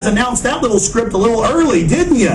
announced that little script a little early, didn't you?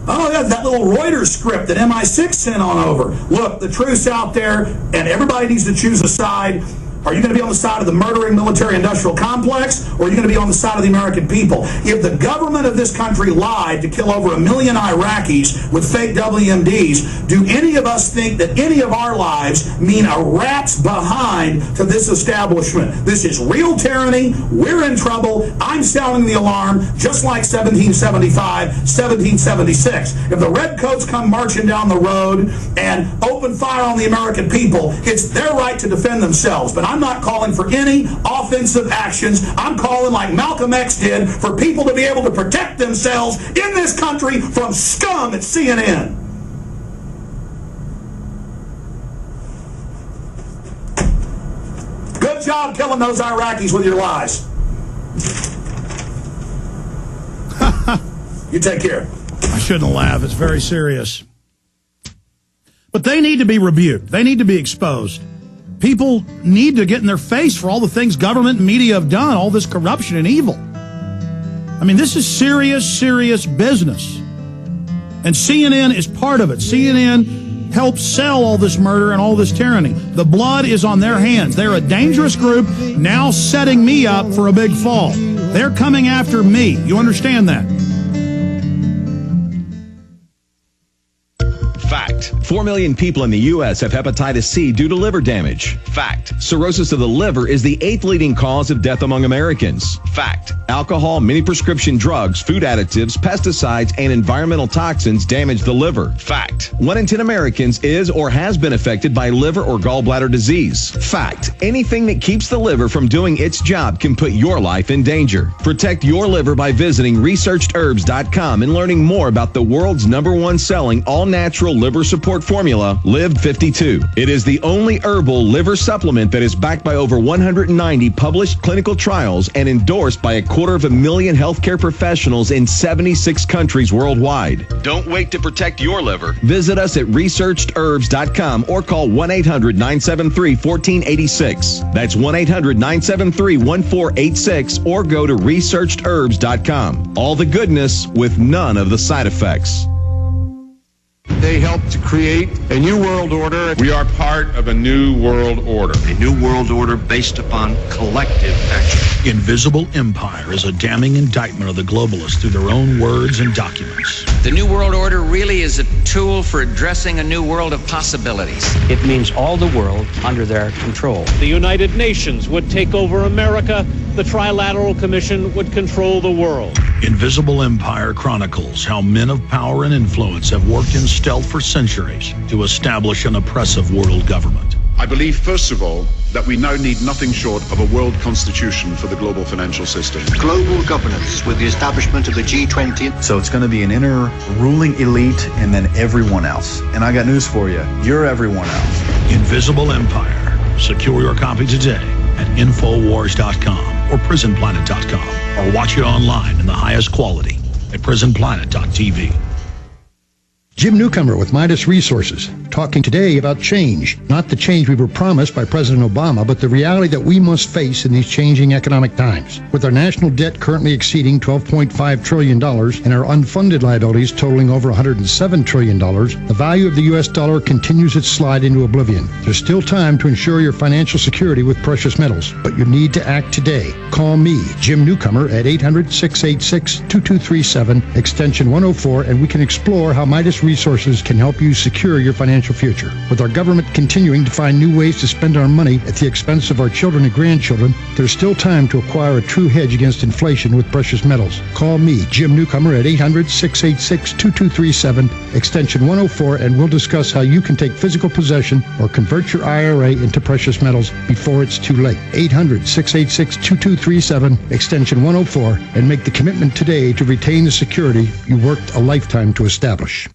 Oh, yeah, that little Reuters script that MI6 sent on over. Look, the truth's out there, and everybody needs to choose a side. Are you going to be on the side of the murdering military-industrial complex, or are you going to be on the side of the American people? If the government of this country lied to kill over 1 million Iraqis with fake WMDs, do any of us think that any of our lives mean a rat's behind to this establishment? This is real tyranny. We're in trouble. I'm sounding the alarm, just like 1775, 1776. If the redcoats come marching down the road and open fire on the American people, it's their right to defend themselves. But I'm not calling for any offensive actions. I'm calling, like Malcolm X did, for people to be able to protect themselves in this country from scum at CNN. Good job killing those Iraqis with your lies. You take care. I shouldn't laugh. It's very serious. But they need to be rebuked. They need to be exposed. People need to get in their face for all the things government and media have done, all this corruption and evil. I mean, this is serious, serious business. And CNN is part of it. CNN helps sell all this murder and all this tyranny. The blood is on their hands. They're a dangerous group now setting me up for a big fall. They're coming after me. You understand that? Fact. 4 million people in the U.S. have hepatitis C due to liver damage. Fact. Cirrhosis of the liver is the 8th leading cause of death among Americans. Fact. Alcohol, many prescription drugs, food additives, pesticides, and environmental toxins damage the liver. Fact. 1 in 10 Americans is or has been affected by liver or gallbladder disease. Fact. Anything that keeps the liver from doing its job can put your life in danger. Protect your liver by visiting researchedherbs.com and learning more about the world's #1 selling all-natural liver support formula, Live 52. It is the only herbal liver supplement that is backed by over 190 published clinical trials and endorsed by 250,000 healthcare professionals in 76 countries worldwide. Don't wait to protect your liver. Visit us at researchedherbs.com or call 1-800-973-1486. That's 1-800-973-1486 or go to researchedherbs.com. All the goodness with none of the side effects. They helped to create a new world order. We are part of a new world order. A new world order based upon collective action. Invisible Empire is a damning indictment of the globalists through their own words and documents. The New World Order really is a tool for addressing a new world of possibilities. It means all the world under their control. The United Nations would take over America. The Trilateral Commission would control the world. Invisible Empire chronicles how men of power and influence have worked in stealth for centuries to establish an oppressive world government. I believe, first of all, that we now need nothing short of a world constitution for the global financial system. Global governance with the establishment of the G20. So it's going to be an inner ruling elite and then everyone else. And I got news for you. You're everyone else. Invisible Empire. Secure your copy today at Infowars.com or PrisonPlanet.com or watch it online in the highest quality at PrisonPlanet.tv. Jim Newcomer with Midas Resources, talking today about change. Not the change we were promised by President Obama, but the reality that we must face in these changing economic times. With our national debt currently exceeding $12.5 trillion and our unfunded liabilities totaling over $107 trillion, the value of the U.S. dollar continues its slide into oblivion. There's still time to ensure your financial security with precious metals, but you need to act today. Call me, Jim Newcomer, at 800-686-2237, extension 104, and we can explore how Midas Resources can help you secure your financial future. With our government continuing to find new ways to spend our money at the expense of our children and grandchildren, there's still time to acquire a true hedge against inflation with precious metals. Call me, Jim Newcomer, at 800-686-2237, extension 104, and we'll discuss how you can take physical possession or convert your IRA into precious metals before it's too late. 800-686-2237, extension 104, and make the commitment today to retain the security you worked a lifetime to establish.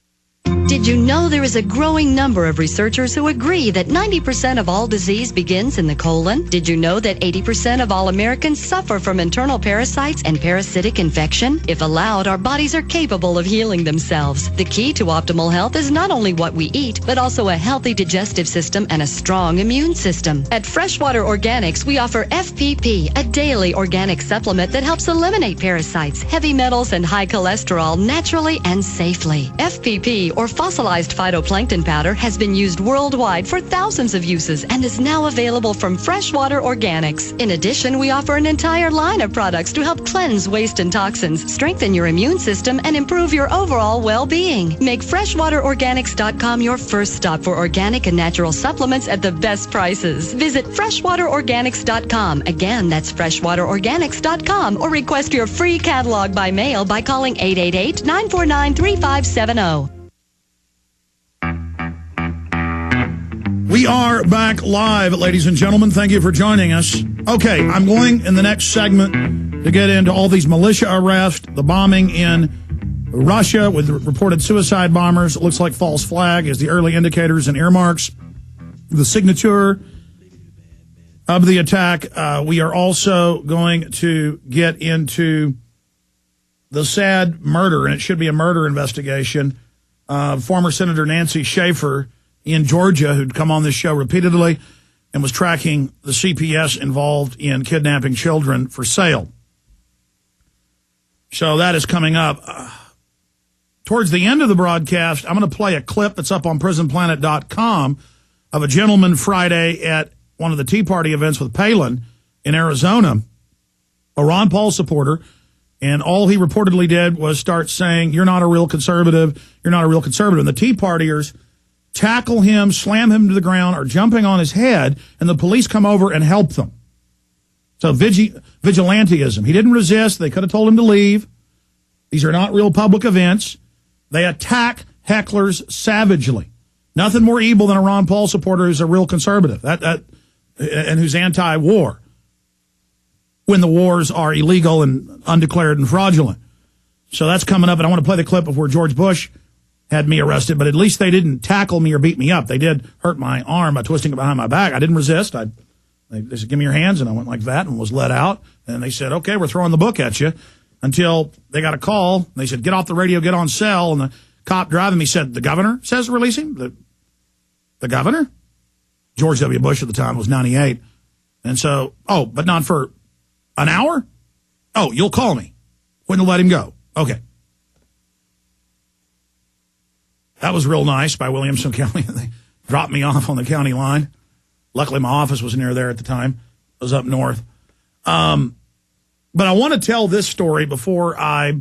Did you know there is a growing number of researchers who agree that 90% of all disease begins in the colon? Did you know that 80% of all Americans suffer from internal parasites and parasitic infection? If allowed, our bodies are capable of healing themselves. The key to optimal health is not only what we eat, but also a healthy digestive system and a strong immune system. At Freshwater Organics, we offer FPP, a daily organic supplement that helps eliminate parasites, heavy metals, and high cholesterol naturally and safely. FPP, or fossilized phytoplankton powder, has been used worldwide for thousands of uses and is now available from Freshwater Organics. In addition, we offer an entire line of products to help cleanse waste and toxins, strengthen your immune system, and improve your overall well-being. Make freshwaterorganics.com your first stop for organic and natural supplements at the best prices. Visit freshwaterorganics.com. Again, that's freshwaterorganics.com, or request your free catalog by mail by calling 888-949-3570. We are back live, ladies and gentlemen. Thank you for joining us. Okay, I'm going in the next segment to get into all these militia arrests, the bombing in Russia with reported suicide bombers. It looks like false flag is the early indicators and earmarks. The signature of the attack. We are also going to get into the sad murder, and it should be a murder investigation. Former Senator Nancy Schaefer in Georgia, who'd come on this show repeatedly and was tracking the CPS involved in kidnapping children for sale. So that is coming up. Towards the end of the broadcast, I'm going to play a clip that's up on prisonplanet.com of a gentleman Friday at one of the Tea Party events with Palin in Arizona, a Ron Paul supporter, and all he reportedly did was start saying, "You're not a real conservative, you're not a real conservative." And the Tea Partiers tackle him, slam him to the ground, or jumping on his head, and the police come over and help them. So vigilantism. He didn't resist. They could have told him to leave. These are not real public events. They attack hecklers savagely. Nothing more evil than a Ron Paul supporter who's a real conservative and who's anti-war when the wars are illegal and undeclared and fraudulent. So that's coming up, and I want to play the clip of where George Bush had me arrested, but at least they didn't tackle me or beat me up. They did hurt my arm by twisting it behind my back. I didn't resist. They said, "Give me your hands," and I went like that and was let out. And they said, "Okay, we're throwing the book at you," until they got a call. They said, "Get off the radio, get on cell." And the cop driving me said, "The governor says release him?" The governor? George W. Bush at the time was 98. And so, but not for an hour? Oh, you'll call me when to let him go. Okay. That was real nice by Williamson County. They dropped me off on the county line. Luckily, my office was near there at the time. It was up north. But I want to tell this story before I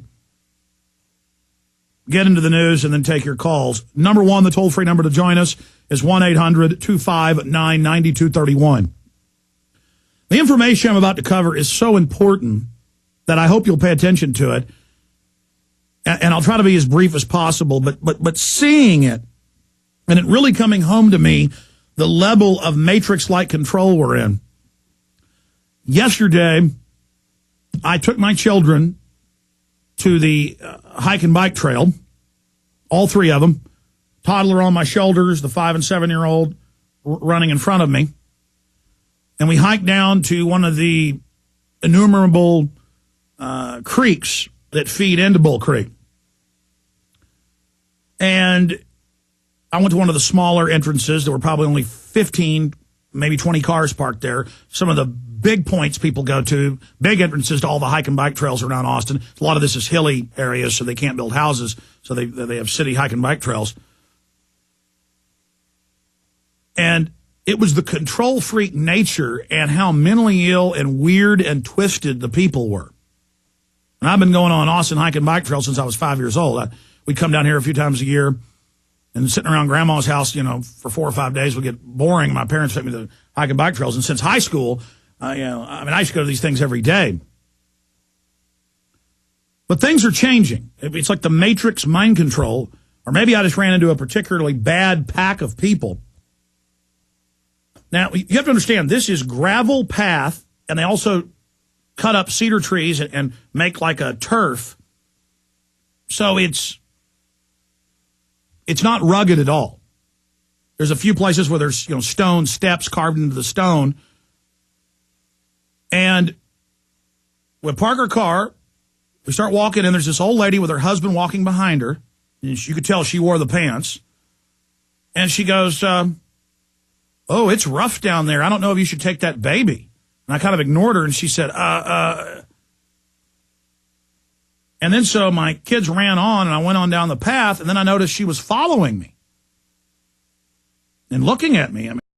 get into the news and then take your calls. Number one, the toll-free number to join us is 1-800-259-9231. The information I'm about to cover is so important that I hope you'll pay attention to it. And I'll try to be as brief as possible, but seeing it, and it really coming home to me, the level of matrix-like control we're in. Yesterday, I took my children to the hike and bike trail, all three of them, toddler on my shoulders, the 5- and 7-year-old running in front of me. And we hiked down to one of the innumerable creeks that feed into Bull Creek. And I went to one of the smaller entrances. There were probably only 15, maybe 20 cars parked there. Some of the big points people go to, big entrances to all the hike and bike trails around Austin. A lot of this is hilly areas, so they can't build houses, so they have city hike and bike trails. And it was the control freak nature and how mentally ill and weird and twisted the people were. And I've been going on Austin hike and bike trail since I was 5 years old. We'd come down here a few times a year and sitting around Grandma's house, for 4 or 5 days would get boring. My parents took me to hike and bike trails. And since high school, I used to go to these things every day. But things are changing. It's like the Matrix mind control, or maybe I just ran into a particularly bad pack of people. Now, you have to understand, this is gravel path, and they also cut up cedar trees and make like a turf. So it's It's not rugged at all. There's a few places where there's, stone steps carved into the stone. And we park our car. We start walking, and there's this old lady with her husband walking behind her. And you could tell she wore the pants. And she goes, oh, it's rough down there. I don't know if you should take that baby. And I kind of ignored her, and she said, And then so my kids ran on, and I went on down the path, and then I noticed she was following me and looking at me. I mean,